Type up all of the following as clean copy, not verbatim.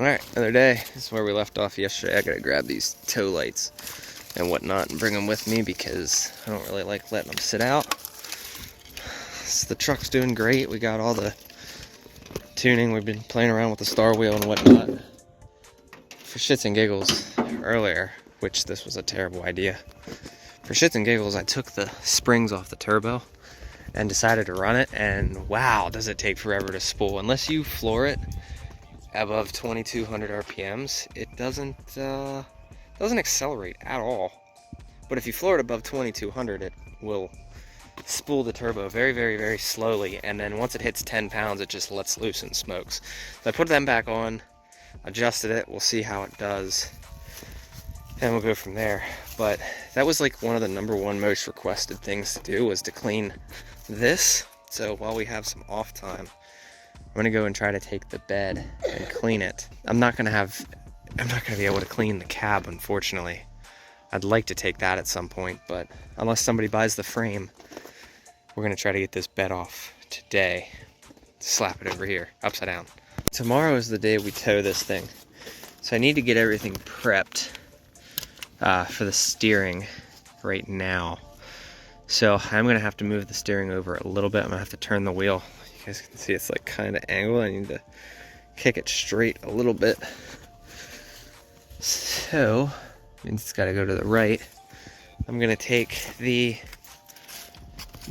Alright, another day. This is where we left off yesterday. I gotta grab these tow lights and whatnot and bring them with me because I don't really like letting them sit out. So the truck's doing great. We got all the tuning. We've been playing around with the star wheel and whatnot. For shits and giggles earlier, which this was a terrible idea. For shits and giggles, I took the springs off the turbo and decided to run it, and wow, does it take forever to spool. Unless you floor it above 2200 RPMs, it doesn't accelerate at all. But if you floor it above 2200, it will spool the turbo very, very, very slowly, and then once it hits 10 pounds, it just lets loose and smokes. So I put them back on, adjusted it, we'll see how it does, and we'll go from there. But that was like one of the #1 most requested things to do, was to clean this. So while we have some off time, I'm gonna go and try to take the bed and clean it. I'm not gonna be able to clean the cab, unfortunately. I'd like to take that at some point, but unless somebody buys the frame, we're gonna try to get this bed off today. Slap it over here, upside down. Tomorrow is the day we tow this thing. So I need to get everything prepped for the steering right now. So I'm gonna have to move the steering over a little bit. I'm gonna have to turn the wheel. You guys can see it's like kind of angled. I need to kick it straight a little bit. So, it's gotta go to the right. I'm gonna take the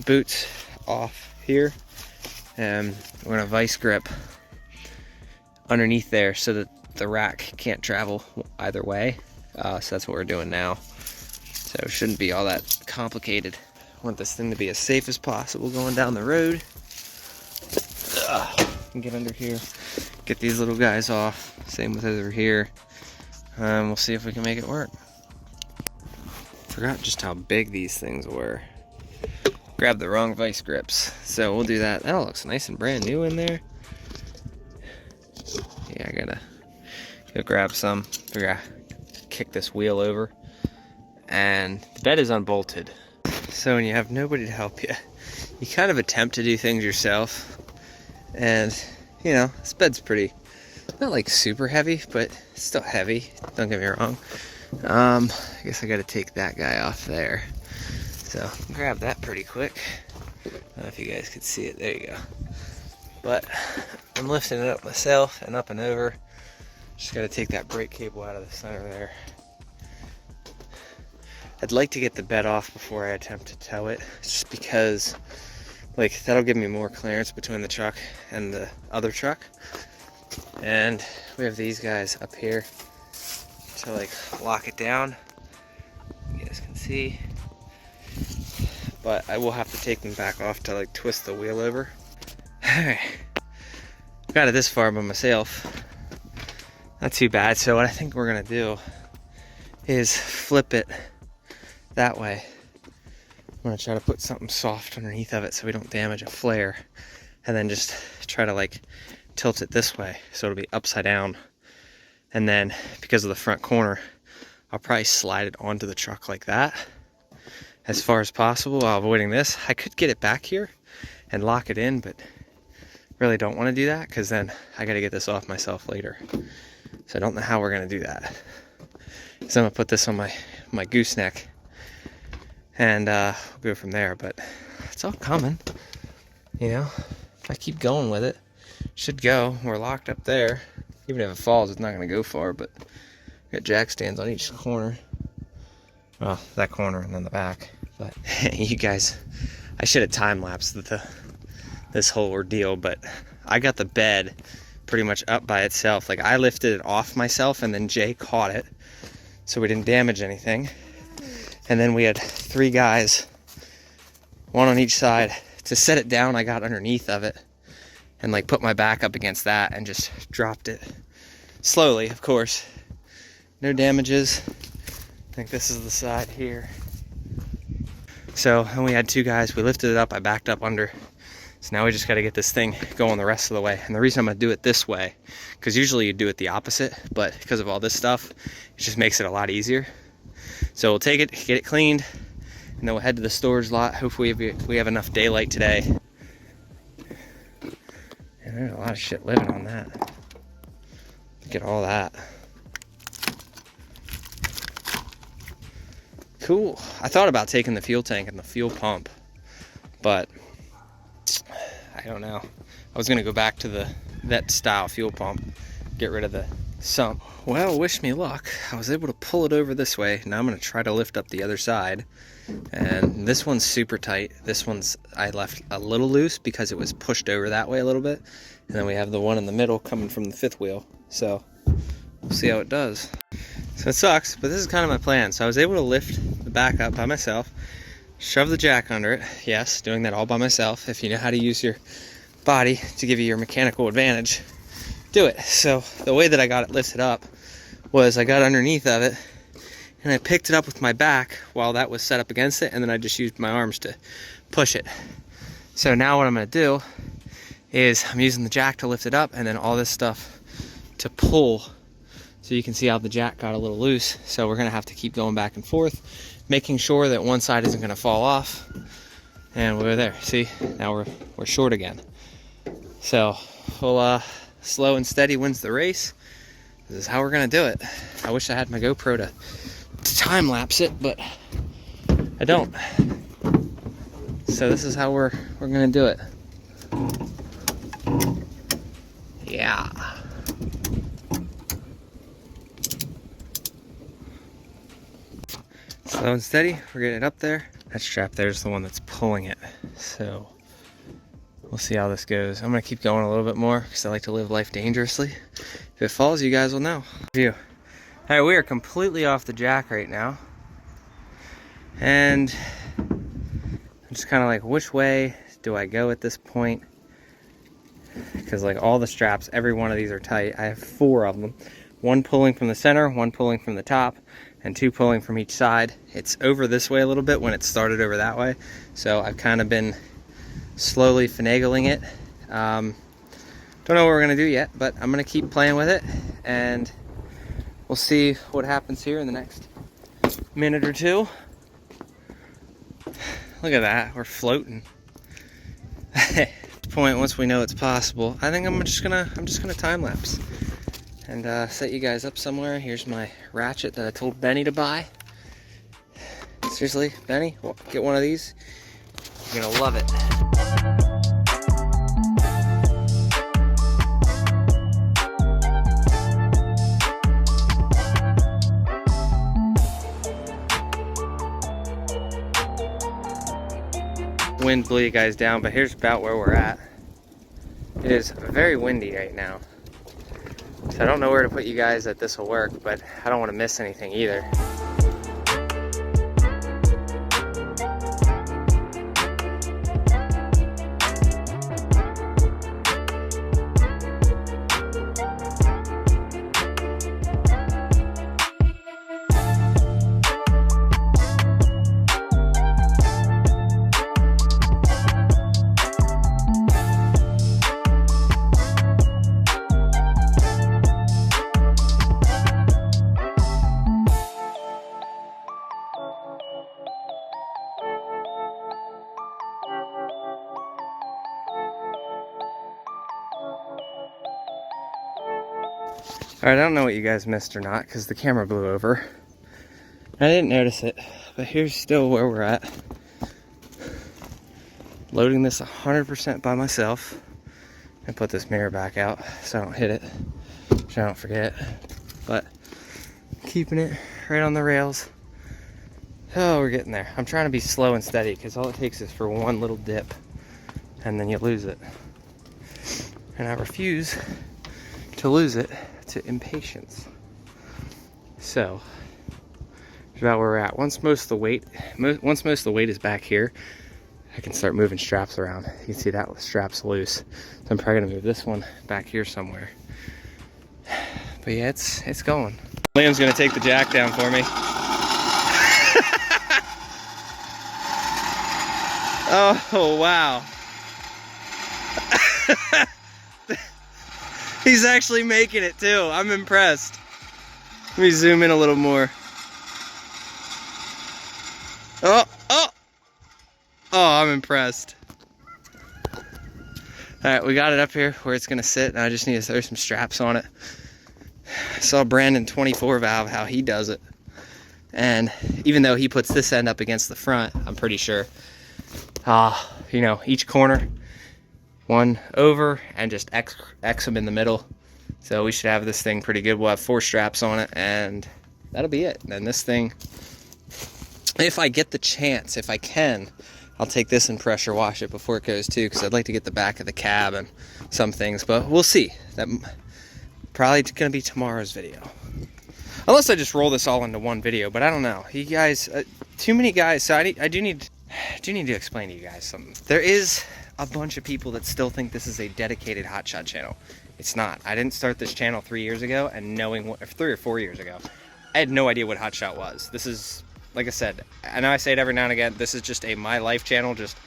boots off here, and we're gonna vice grip underneath there so that the rack can't travel either way. So that's what we're doing now. So it shouldn't be all that complicated. I want this thing to be as safe as possible going down the road. Get under here, get these little guys off. Same with over here. We'll see if we can make it work. Forgot just how big these things were. Grabbed the wrong vice grips, so we'll do that. That all looks nice and brand new in there. Yeah, I gotta go grab some. Figure out, kick this wheel over. And the bed is unbolted. So when you have nobody to help you, you kind of attempt to do things yourself. And, you know, this bed's pretty, not like super heavy, but it's still heavy. Don't get me wrong. I guess I gotta take that guy off there. So, grab that pretty quick. I don't know if you guys could see it. There you go. But I'm lifting it up myself and up and over. Just gotta take that brake cable out of the center there. I'd like to get the bed off before I attempt to tow it, just because like that'll give me more clearance between the truck and the other truck. And we have these guys up here to like lock it down. You guys can see. But I will have to take them back off to like twist the wheel over. Alright. Got it this far by myself. Not too bad. So what I think we're gonna do is flip it that way. I'm gonna try to put something soft underneath of it so we don't damage a flare, and then just try to like tilt it this way so it'll be upside down. And then because of the front corner, I'll probably slide it onto the truck like that as far as possible while avoiding this. I could get it back here and lock it in, but really don't want to do that because then I got to get this off myself later. So I don't know how we're gonna do that. So I'm gonna put this on my gooseneck, and we'll go from there. But it's all coming, you know. If I keep going with it, should go. We're locked up there. Even if it falls, it's not going to go far. But we got jack stands on each corner. Well, that corner and then the back. But you guys, I should have time-lapsed this whole ordeal. But I got the bed pretty much up by itself. Like, I lifted it off myself, and then Jay caught it, so we didn't damage anything. And then we had 3 guys, one on each side. To set it down, I got underneath of it and like put my back up against that and just dropped it slowly, of course. No damages. I think this is the side here. So, and we had 2 guys. We lifted it up. I backed up under. So now we just got to get this thing going the rest of the way. And the reason I'm going to do it this way, because usually you do it the opposite, but because of all this stuff, it just makes it a lot easier. So we'll take it, get it cleaned, and then we'll head to the storage lot. Hopefully we have enough daylight today. And there's a lot of shit living on that. Look at all that. Cool. I thought about taking the fuel tank and the fuel pump, but I don't know. I was gonna go back to the vet style fuel pump, get rid of the sump. Well, wish me luck. I was able to pull it over this way. Now I'm gonna try to lift up the other side. And this one's super tight. This one's, I left a little loose because it was pushed over that way a little bit. And then we have the one in the middle coming from the fifth wheel. So we'll see how it does. So it sucks, but this is kind of my plan. So I was able to lift the back up by myself, shove the jack under it. Yes, doing that all by myself. If you know how to use your body to give you your mechanical advantage, do it. So the way that I got it lifted up was I got underneath of it and I picked it up with my back while that was set up against it, and then I just used my arms to push it. So now what I'm gonna do is I'm using the jack to lift it up and then all this stuff to pull. So you can see how the jack got a little loose. So we're gonna have to keep going back and forth, making sure that one side isn't gonna fall off. And we're there. See, now we're short again. So we'll slow and steady wins the race. This is how we're gonna do it. I wish I had my GoPro to time lapse it, but I don't. So this is how we're gonna do it. Yeah. Slow and steady, we're getting it up there. That strap there's the one that's pulling it. So we'll see how this goes. I'm gonna keep going a little bit more because I like to live life dangerously. If it falls, you guys will know. All right, we are completely off the jack right now. And I'm just kind of like, which way do I go at this point? Because like all the straps, every one of these are tight. I have 4 of them. 1 pulling from the center, 1 pulling from the top, and 2 pulling from each side. It's over this way a little bit when it started over that way. So I've kind of been slowly finagling it. Don't know what we're gonna do yet, but I'm gonna keep playing with it and we'll see what happens here in the next minute or 2. Look at that, we're floating. Point once we know it's possible, I think I'm just gonna time lapse and set you guys up somewhere. Here's my ratchet that I told Benny to buy. Seriously, Benny, get one of these. You're gonna love it. Wind blew you guys down, but here's about where we're at. It is very windy right now. So I don't know where to put you guys that this will work, but I don't want to miss anything either. Alright, I don't know what you guys missed or not because the camera blew over. I didn't notice it, but here's still where we're at. Loading this 100% by myself. And put this mirror back out so I don't hit it, so I don't forget. But keeping it right on the rails. Oh, we're getting there. I'm trying to be slow and steady because all it takes is for one little dip and then you lose it. And I refuse to lose it to impatience. So that's about where we're at. Once most of the weight is back here, I can start moving straps around. You can see that strap's loose. So I'm probably gonna move this one back here somewhere. But yeah, it's going. Liam's gonna take the jack down for me. Oh wow. He's actually making it too. I'm impressed. Let me zoom in a little more. Oh, I'm impressed. All right, we got it up here where it's gonna sit, and I just need to throw some straps on it. I saw Brandon 24 valve, how he does it. And even though he puts this end up against the front, I'm pretty sure, you know, each corner, one over, and just X them in the middle. So we should have this thing pretty good. We'll have 4 straps on it, and that'll be it. And this thing, if I get the chance, if I can, I'll take this and pressure wash it before it goes too, because I'd like to get the back of the cab and some things, but we'll see. That probably gonna be tomorrow's video. Unless I just roll this all into one video, but I don't know. You guys, too many guys, so I do need to explain to you guys something. There is a bunch of people that still think this is a dedicated hotshot channel. It's not. I didn't start this channel 3 years ago, and knowing what, 3 or 4 years ago, I had no idea what hotshot was. This is, like I said, I know I say it every now and again, this is just a my life channel. Just,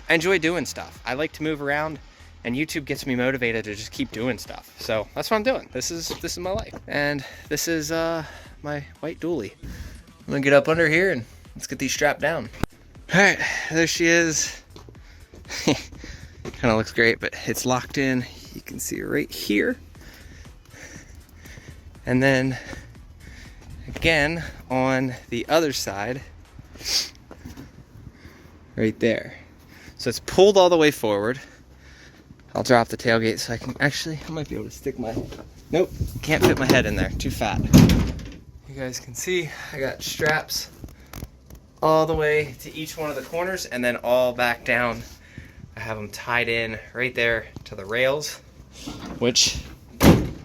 I enjoy doing stuff. I like to move around, and YouTube gets me motivated to just keep doing stuff. So that's what I'm doing. This is my life. And this is my white dually. I'm gonna get up under here and let's get these strapped down. All right, there she is. Kind of looks great, but it's locked in. You can see it right here. And then again on the other side, right there. So it's pulled all the way forward. I'll drop the tailgate so I can actually, I might be able to stick my, nope, can't fit my head in there, too fat. You guys can see I got straps all the way to each one of the corners and then all back down. I have them tied in right there to the rails, which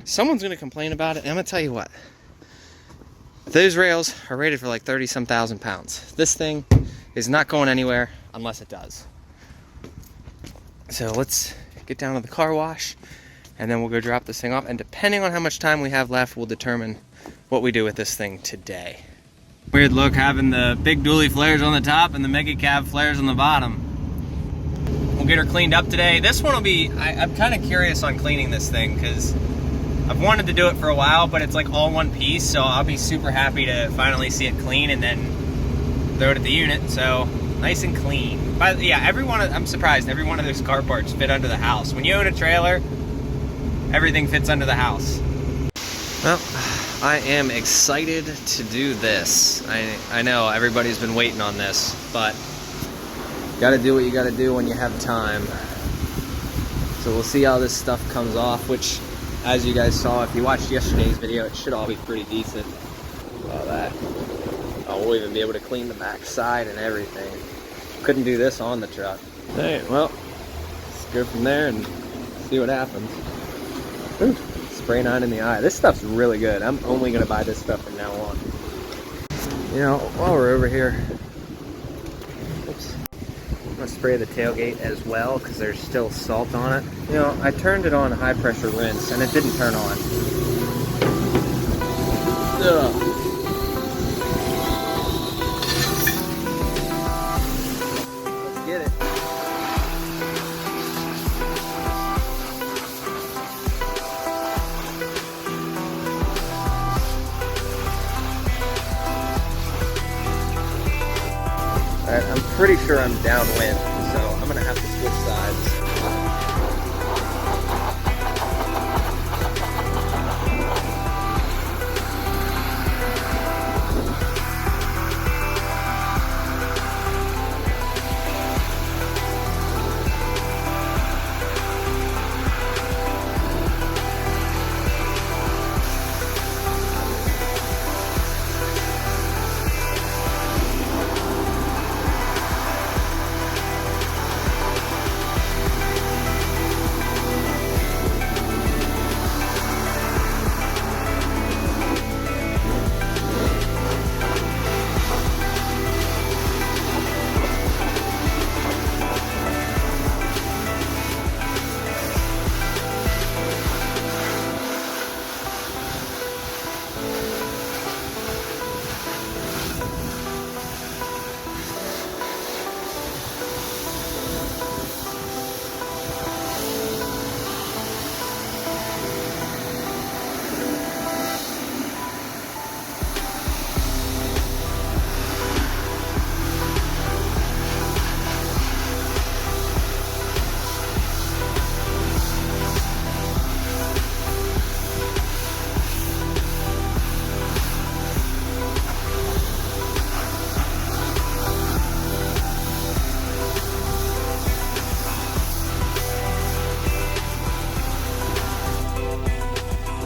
someone's gonna complain about it. And I'm gonna tell you what, those rails are rated for like 30-some thousand pounds. This thing is not going anywhere unless it does. So let's get down to the car wash and then we'll go drop this thing off. And depending on how much time we have left, we'll determine what we do with this thing today. Weird look having the big dually flares on the top and the mega cab flares on the bottom. We'll get her cleaned up today. This one will be, I'm kind of curious on cleaning this thing because I've wanted to do it for a while, but it's like all one piece, so I'll be super happy to finally see it clean and then throw it at the unit. So nice and clean. But yeah, I'm surprised every one of those car parts fit under the house. When you own a trailer, everything fits under the house. Well, I am excited to do this. I know everybody's been waiting on this, but gotta do what you gotta do when you have time. So we'll see how this stuff comes off, which, as you guys saw, if you watched yesterday's video, it should all be pretty decent. All that. Oh, we'll even be able to clean the back side and everything. Couldn't do this on the truck. All right, well, let's go from there and see what happens. Ooh, spray 9 in the eye. This stuff's really good. I'm only gonna buy this stuff from now on. You know, while we're over here, oops, I'm gonna spray the tailgate as well because there's still salt on it. You know, I turned it on high pressure rinse and it didn't turn on. Ugh. I'm pretty sure I'm downwind, so I'm gonna have to switch sides.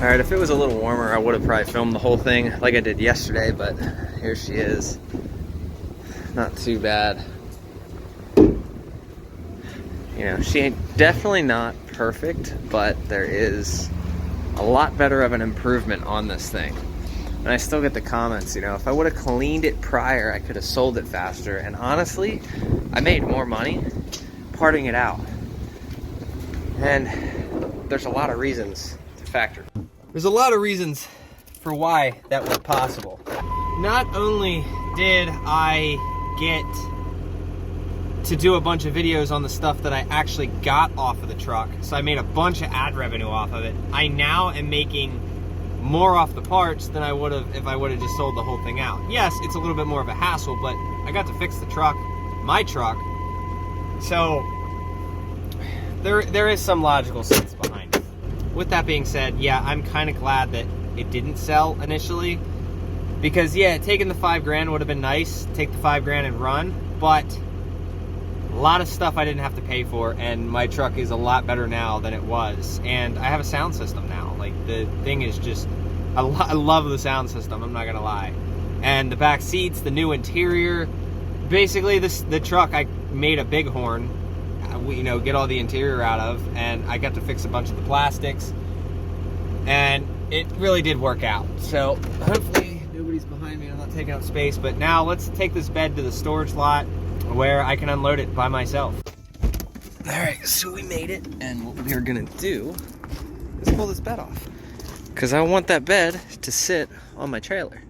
Alright, if it was a little warmer, I would have probably filmed the whole thing like I did yesterday, but here she is. Not too bad. You know, she ain't definitely not perfect, but there is a lot better of an improvement on this thing. And I still get the comments, you know, if I would have cleaned it prior, I could have sold it faster. And honestly, I made more money parting it out. And there's a lot of reasons to factor. There's a lot of reasons for why that was possible. Not only did I get to do a bunch of videos on the stuff that I actually got off of the truck, so I made a bunch of ad revenue off of it. I now am making more off the parts than I would have if I would have just sold the whole thing out. Yes, it's a little bit more of a hassle, but I got to fix the truck, my truck, so there is some logical sense behind it. With that being said, yeah, I'm kind of glad that it didn't sell initially, because yeah, taking the $5,000 would have been nice, take the $5,000 and run, but a lot of stuff I didn't have to pay for, and my truck is a lot better now than it was. And I have a sound system now. Like, the thing is just, I love the sound system, I'm not gonna lie. And the back seats, the new interior, basically the truck I made a bighorn, you know, get all the interior out of, and I got to fix a bunch of the plastics, and it really did work out. So hopefully nobody's behind me, I'm not taking up space. But now let's take this bed to the storage lot where I can unload it by myself. All right, so we made it, and what we're gonna do is pull this bed off, because I want that bed to sit on my trailer.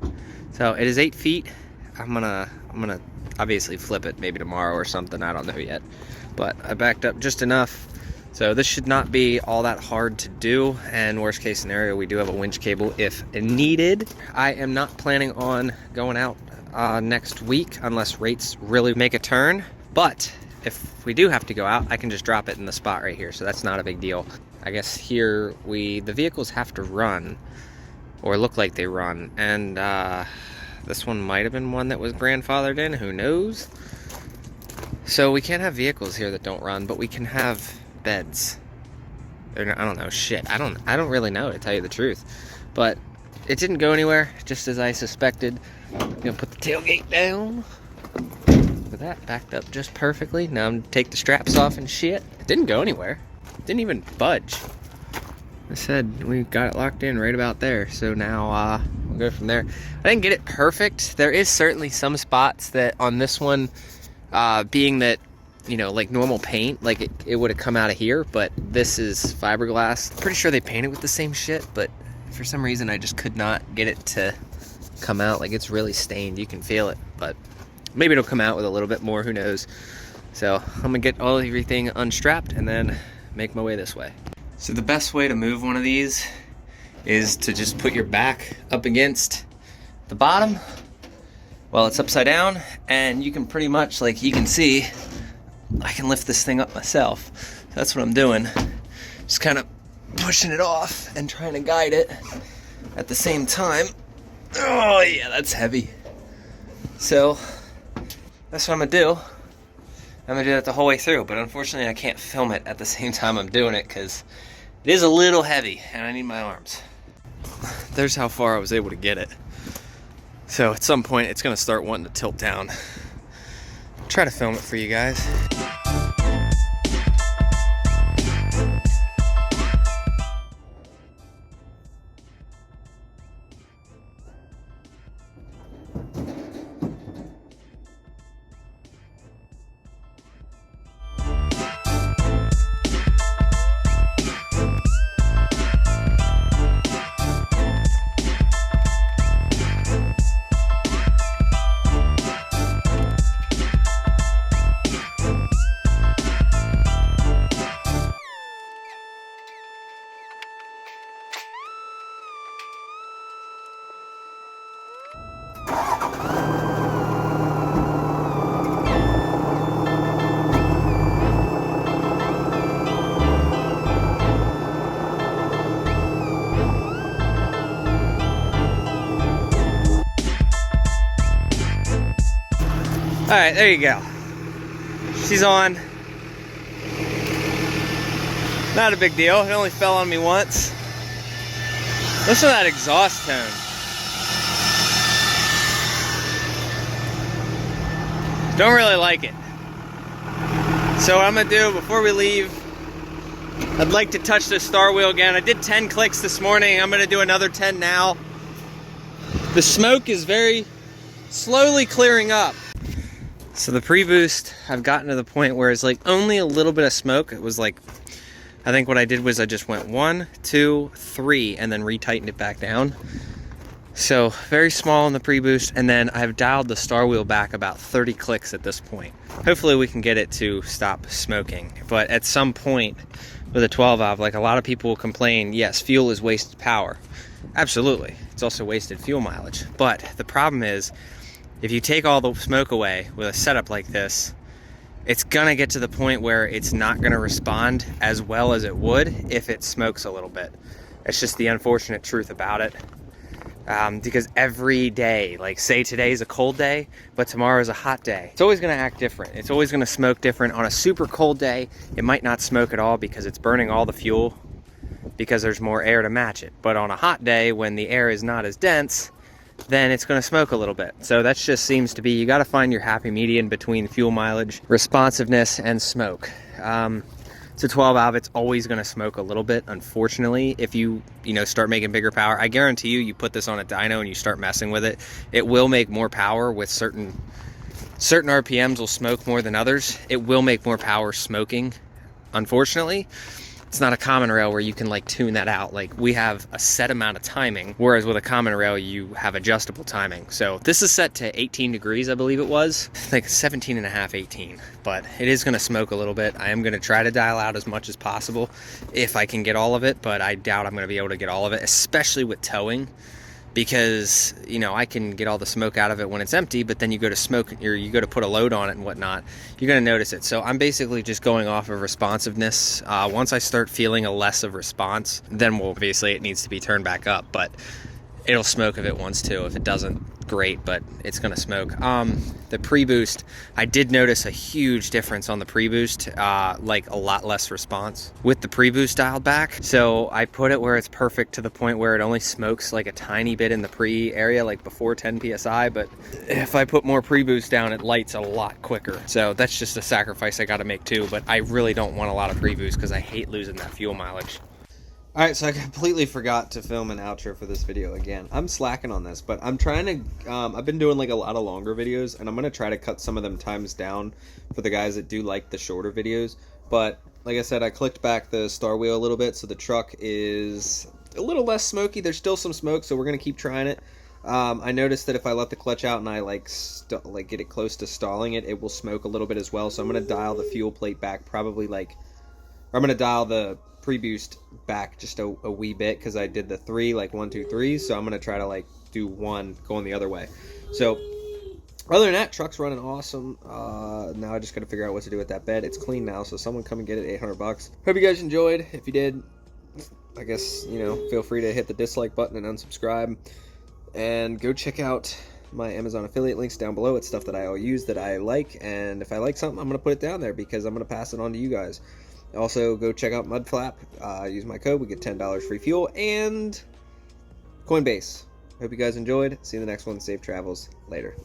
So it is 8 feet. I'm gonna obviously flip it maybe tomorrow or something, I don't know yet, but I backed up just enough, so this should not be all that hard to do. And worst case scenario, we do have a winch cable if needed. I am not planning on going out next week unless rates really make a turn, but if we do have to go out, I can just drop it in the spot right here, so that's not a big deal. I guess here the vehicles have to run, or look like they run, and this one might have been one that was grandfathered in, who knows. So we can't have vehicles here that don't run, but we can have beds. I don't know, shit, I don't really know, to tell you the truth, but it didn't go anywhere, just as I suspected. I'm gonna put the tailgate down. With that backed up just perfectly. Now I'm gonna take the straps off and shit. It didn't go anywhere. It didn't even budge. I said we got it locked in right about there. So now we'll go from there. I didn't get it perfect. There is certainly some spots that on this one, being that, you know, like normal paint, like it would have come out of here, but this is fiberglass. Pretty sure they painted with the same shit, but for some reason I just could not get it to come out. Like, it's really stained, you can feel it, but maybe it'll come out with a little bit more, who knows. So I'm gonna get everything unstrapped and then make my way this way. So the best way to move one of these is to just put your back up against the bottom while it's upside down, and you can pretty much, like you can see, I can lift this thing up myself. So that's what I'm doing, just kind of pushing it off and trying to guide it at the same time. Oh yeah, that's heavy. So that's what I'm gonna do. I'm gonna do that the whole way through, but unfortunately I can't film it at the same time I'm doing it because it is a little heavy and I need my arms. There's how far I was able to get it. So at some point it's gonna start wanting to tilt down. I'll try to film it for you guys. All right, there you go. She's on. Not a big deal. It only fell on me once. Listen to that exhaust tone. Don't really like it. So what I'm gonna do before we leave, I'd like to touch the star wheel again. I did 10 clicks this morning. I'm gonna do another 10 now. The smoke is very slowly clearing up. So the pre-boost, I've gotten to the point where it's like only a little bit of smoke. It was like, I think what I did was I just went 1, 2, 3, and then retightened it back down. So very small in the pre-boost, and then I've dialed the star wheel back about 30 clicks at this point. Hopefully we can get it to stop smoking. But at some point with a 12 valve, like a lot of people will complain, yes, fuel is wasted power. Absolutely, it's also wasted fuel mileage. But the problem is, if you take all the smoke away with a setup like this, it's gonna get to the point where it's not gonna respond as well as it would if it smokes a little bit. It's just the unfortunate truth about it. Because every day, like say today's a cold day, but tomorrow's a hot day, it's always gonna act different. It's always gonna smoke different. On a super cold day, it might not smoke at all because it's burning all the fuel because there's more air to match it. But on a hot day, when the air is not as dense, then it's gonna smoke a little bit. So that just seems to be, you gotta find your happy median between fuel mileage, responsiveness, and smoke. It's a 12 valve, it's always gonna smoke a little bit, unfortunately. If you start making bigger power, I guarantee you put this on a dyno and you start messing with it, it will make more power with certain RPMs will smoke more than others. It will make more power smoking, unfortunately. It's not a common rail where you can like tune that out. Like we have a set amount of timing, whereas with a common rail, you have adjustable timing. So this is set to 18 degrees, I believe it was, like 17 and a half, 18, but it is gonna smoke a little bit. I am gonna try to dial out as much as possible if I can get all of it, but I doubt I'm gonna be able to get all of it, especially with towing, because I can get all the smoke out of it when it's empty, but then you go to smoke or you go to put a load on it and whatnot, you're going to notice it. So I'm basically just going off of responsiveness. Once I start feeling a less of response, then obviously it needs to be turned back up, but it'll smoke if it wants to. If it doesn't, great, but it's gonna smoke. The pre-boost, I did notice a huge difference on the pre-boost, like a lot less response with the pre-boost dialed back. So I put it where it's perfect to the point where it only smokes like a tiny bit in the pre area, like before 10 PSI, but if I put more pre-boost down, it lights a lot quicker. So that's just a sacrifice I gotta make too, but I really don't want a lot of pre-boost because I hate losing that fuel mileage. Alright, so I completely forgot to film an outro for this video again. I'm slacking on this, but I'm trying to, I've been doing like a lot of longer videos, and I'm going to try to cut some of them times down for the guys that do like the shorter videos. But, like I said, I clicked back the star wheel a little bit, so the truck is a little less smoky. There's still some smoke, so we're going to keep trying it. I noticed that if I let the clutch out and I like get it close to stalling it, it will smoke a little bit as well. So I'm going to dial the fuel plate back probably like, or I'm going to dial the pre-boost back just a wee bit because I did the 3, like 1, 2, 3, so I'm gonna try to like do 1 going the other way. So other than that, truck's running awesome. Now I just gotta figure out what to do with that bed. It's clean now, so someone come and get it. $800. Hope you guys enjoyed. If you did, I guess feel free to hit the dislike button and unsubscribe, and go check out my Amazon affiliate links down below. It's stuff that I all use that I like, and if I like something, I'm gonna put it down there because I'm gonna pass it on to you guys. Also, go check out Mudflap. Use my code. We get $10 free fuel. And Coinbase. Hope you guys enjoyed. See you in the next one. Safe travels. Later.